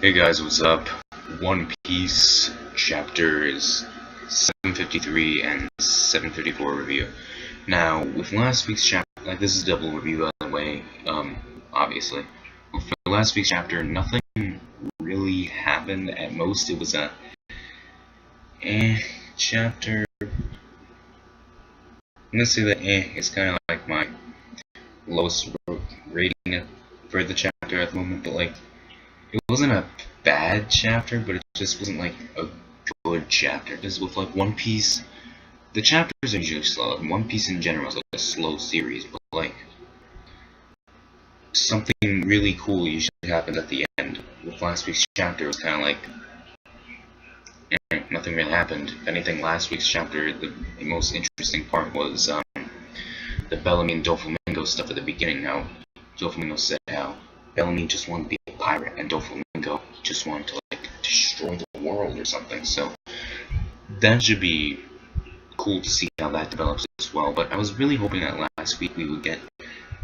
Hey guys, what's up? One Piece chapters 753 and 754 review. Now, with last week's chapter, this is a double review by the way, obviously. Well, for last week's chapter, nothing really happened. At most, it was a chapter. I'm gonna say that is kind of like my lowest rating for the chapter at the moment, but it wasn't a bad chapter, but it just wasn't like a good chapter. Because with One Piece, the chapters are usually slow. One Piece in general is like a slow series, but something really cool usually happens at the end. With last week's chapter, it was kind of like nothing really happened. If anything, last week's chapter, the most interesting part was the Bellamy and Doflamingo stuff at the beginning. How Doflamingo said how Bellamy just wanted to be a pirate, and Doflamingo just wanted to destroy the world or something. So that should be cool to see how that develops as well. But I was really hoping that last week we would get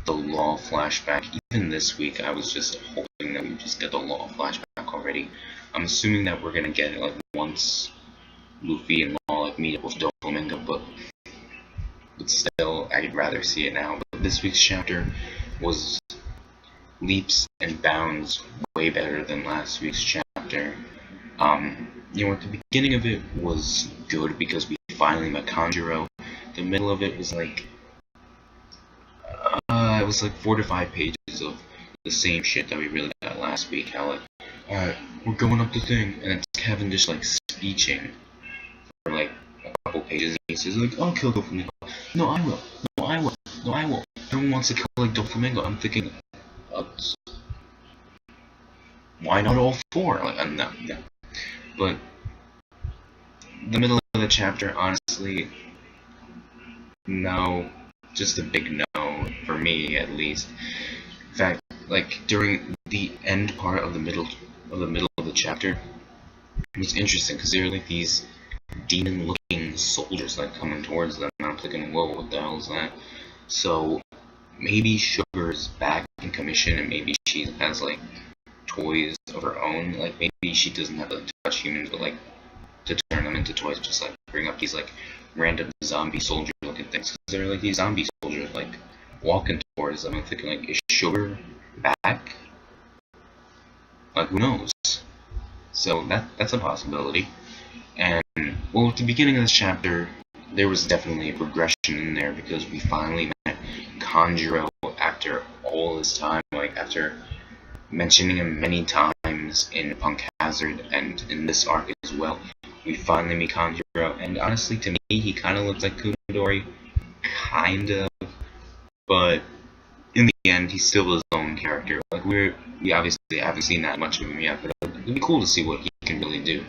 the Law flashback. Even this week, I was just hoping that we would just get the Law flashback already. I'm assuming that we're gonna get it once Luffy and Law meet up with Doflamingo, but still, I'd rather see it now. But this week's chapter was leaps and bounds way better than last week's chapter. At the beginning of it was good because we finally met Kanjuro. The middle of it was it was 4 to 5 pages of the same shit that we really got last week. How alright, we're going up the thing, and it's Kevin just speeching for a couple pages, and he says I'll kill Doflamingo. No, I will. No, I will. No, I will. Everyone wants to kill Doflamingo. I'm thinking, why not all 4? No. But the middle of the chapter, honestly, no, just a big no for me at least. In fact, during the end part of the middle of the chapter, it was interesting because there were these demon-looking soldiers coming towards them, and I'm thinking, whoa, what the hell is that? So maybe Sugar's back in commission, and maybe she has toys of her own. Maybe she doesn't have to touch humans, but to turn them into toys, just bring up these random zombie soldier looking things. Because they're these zombie soldiers walking towards them. I'm thinking is Sugar back? Who knows? So that's a possibility. And well, at the beginning of this chapter, there was definitely a progression in there because we finally met Kanjuro after all this time. After mentioning him many times in Punk Hazard and in this arc as well, we finally meet Kanjuro, and honestly, to me, he kind of looks like Kudori, kind of, but in the end, he's still his own character. We obviously haven't seen that much of him yet, but it'd be cool to see what he can really do,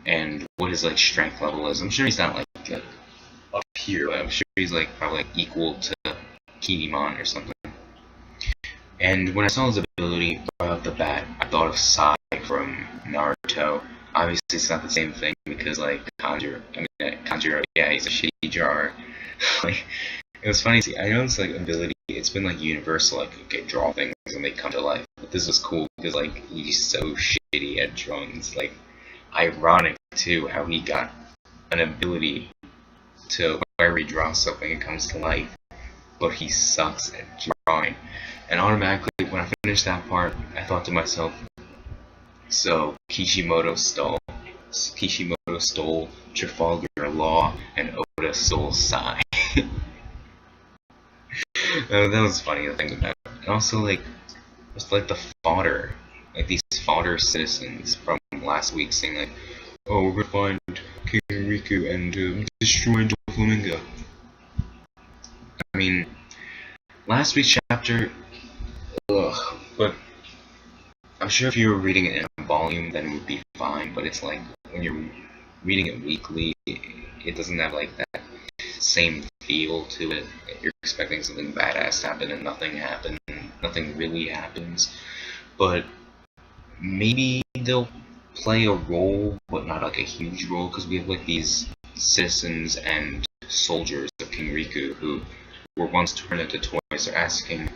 and what his strength level is. I'm sure he's not up here. I'm sure he's probably equal to Kinemon or something. And when I saw his ability right off the bat, I thought of Sai from Naruto. Obviously, it's not the same thing because Kanjuro, yeah, he's a shitty drawer. It was funny. See, I know this ability. It's been universal. Okay, draw things and they come to life. But this was cool because he's so shitty at drawing. It's ironic too how he got an ability to wherever he draws something, it comes to life, but he sucks at drawing. And automatically, when I finished that part, I thought to myself, so Kishimoto stole Trafalgar Law, and Oda stole Sai. That was funny to think about. And also, it's the fodder, these fodder citizens from last week saying oh, we're gonna find King Riku and destroy Doflamingo. I mean, last week's chapter, but I'm sure if you were reading it in a volume, then it would be fine. But it's when you're reading it weekly, it doesn't have that same feel to it. You're expecting something badass to happen, and nothing really happens. But maybe they'll play a role, but not a huge role, because we have these citizens and soldiers of King Riku who were once turned into toys. They're asking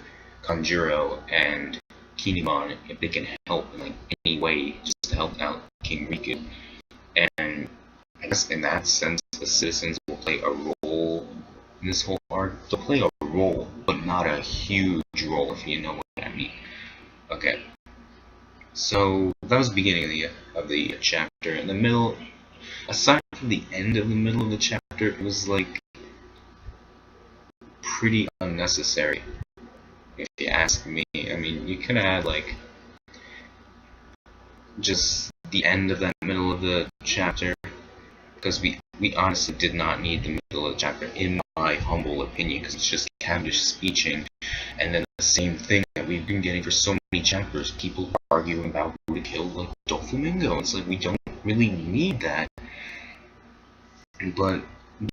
Kanjuro and Kinemon if they can help in any way away just to help out King Riku. And I guess in that sense, the citizens will play a role in this whole arc. They'll play a role, but not a huge role, if you know what I mean. Okay. So that was the beginning of the chapter. In the middle, aside from the end of the middle of the chapter, it was like pretty unnecessary, if you ask me. I mean, you could have had like just the end of that middle of the chapter, because we honestly did not need the middle of the chapter, in my humble opinion, because it's just Cavendish speeching, and then the same thing that we've been getting for so many chapters, people arguing about who to kill, like Doflamingo. It's like, we don't really need that. But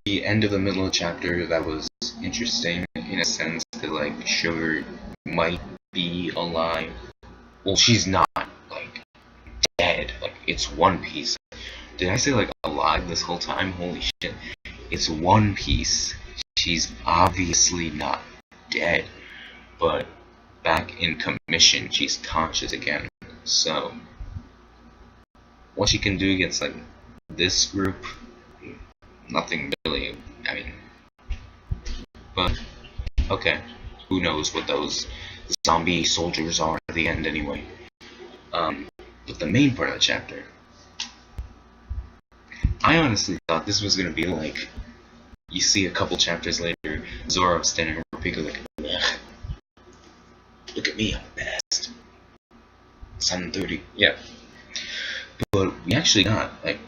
the end of the middle of the chapter, that was interesting in a sense that like Sugar might be alive. Well, she's not like dead. Like, it's One Piece. Did I say like alive this whole time? Holy shit. It's One Piece. She's obviously not dead, but back in commission, she's conscious again. So what she can do against like this group, nothing really. I mean, but okay, who knows what those zombie soldiers are at the end anyway. But the main part of the chapter, I honestly thought this was gonna be like, you see a couple chapters later, Zoro standing over Pico like, ugh, look at me, I'm the best. 7:30, yeah. But we actually got, like,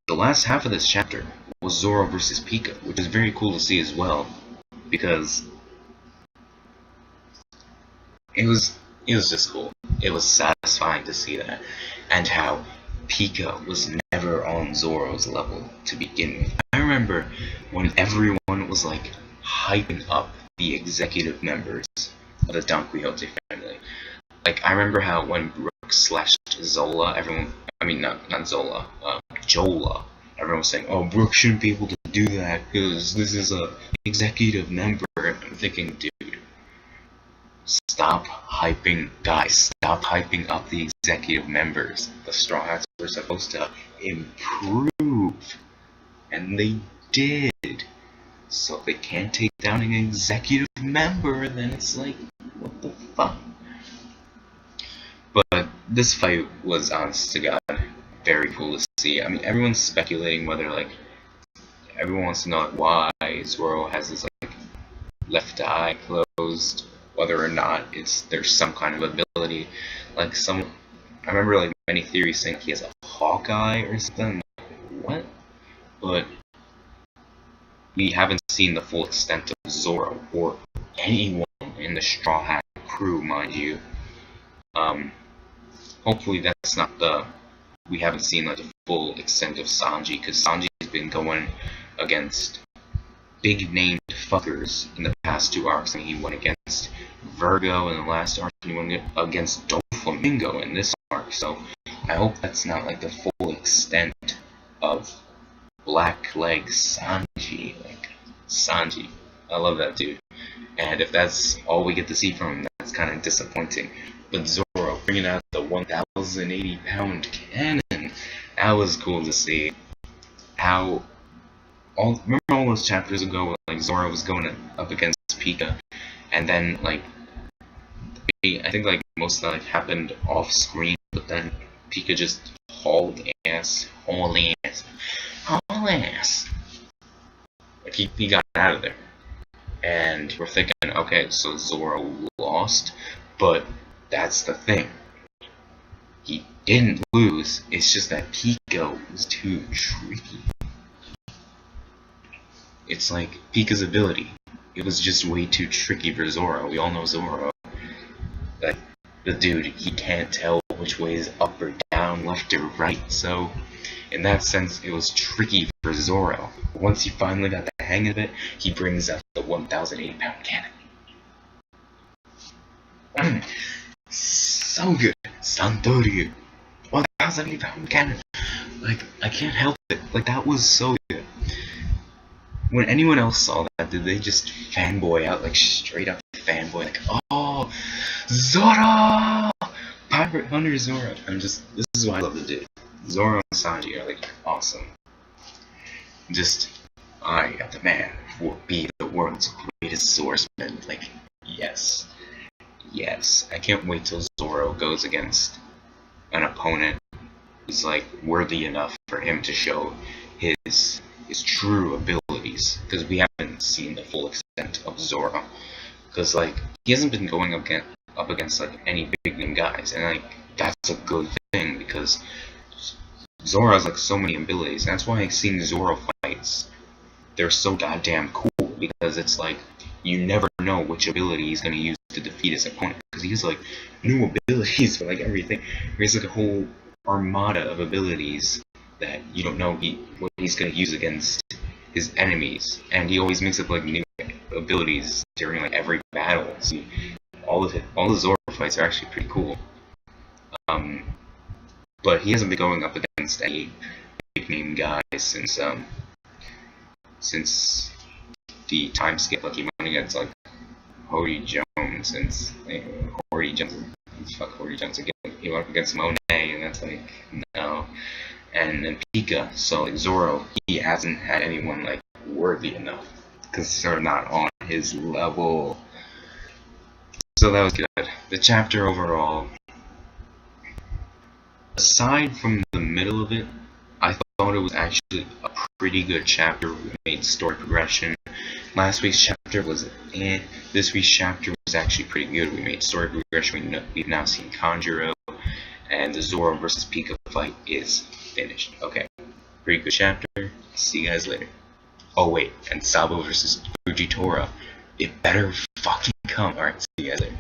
the last half of this chapter was Zoro versus Pika, which is very cool to see as well, because it was just cool. It was satisfying to see that, and how Pika was never on Zoro's level to begin with. I remember when everyone was like hyping up the executive members of the Don Quixote family. Like, I remember how when Brooke slashed Zola, everyone, I mean not Zola, Jola, everyone was saying, oh, Brooke shouldn't be able to do that because this is a executive member. And I'm thinking, dude, stop hyping up the executive members. The Straw Hats were supposed to improve, and they did. So if they can't take down an executive member, then it's like, what the fuck? But this fight was, honest to God, very cool to see. I mean, everyone's speculating whether, like, everyone wants to know like, why Zoro has his like left eye closed, whether or not there's some kind of ability. Like, I remember like many theories saying he has a hawk eye or something. Like, what? But we haven't seen the full extent of Zoro or anyone in the Straw Hat crew, mind you. Hopefully that's not we haven't seen like the full extent of Sanji, because Sanji's been going against big named fuckers in the past 2 arcs. I mean, he went against Virgo in the last arc, and he went against Doflamingo in this arc, so I hope that's not like the full extent of Blackleg Sanji. Like, Sanji, I love that dude, and if that's all we get to see from him, that's kind of disappointing. But Zoro bringing out the 1,080-pound cannon, that was cool to see. How remember all those chapters ago, like Zoro was going up against Pika, and then like I think like most of that like happened off screen, but then Pika just hauled ass. Like he got out of there, and we're thinking, okay, so Zoro lost, but that's the thing. He didn't lose. It's just that Pika was too tricky. It's like Pika's ability. It was just way too tricky for Zoro. We all know Zoro. Like, the dude, he can't tell which way is up or down, left or right. So, in that sense, it was tricky for Zoro. Once he finally got the hang of it, he brings out the 1,080-pound cannon. So good. Santoryu. 1,080-pound cannon. Like, I can't help it. Like, that was so good. When anyone else saw that, did they just fanboy out? Like, straight up fanboy. Like, oh, Zoro! Hunter Zoro. This is what I love to do. Zoro and Sanji are like awesome. I am the man who will be the world's greatest swordsman. Like, yes. Yes. I can't wait till Zoro goes against an opponent who's like worthy enough for him to show his true abilities. Because we haven't seen the full extent of Zoro. Because like he hasn't been going up against like any big name guys, and like that's a good thing because Zoro has like so many abilities. And that's why seeing Zoro fights, they're so goddamn cool, because it's like you never know which ability he's gonna use to defeat his opponent, because he has like new abilities for like everything. There's like a whole armada of abilities that you don't know what he's gonna use against his enemies, and he always makes up like new abilities during like every battle. So all the Zoro fights are actually pretty cool. But he hasn't been going up against any big name guys since the time skip. Like he went against like Worhty Jones, and Worhty Jones again. He went up against Monet, and that's like no. And then Pika. So like Zoro, he hasn't had anyone like worthy enough, because they're not on his level. So that was good. The chapter overall, aside from the middle of it, I thought it was actually a pretty good chapter. We made story progression. Last week's chapter was this week's chapter was actually pretty good. We made story progression. We've now seen Kanjuro, and the Zoro versus Pika fight is finished. Okay, pretty good chapter. See you guys later. Oh wait, and Sabo versus Fujitora. It better fucking come. Alright, see you guys later.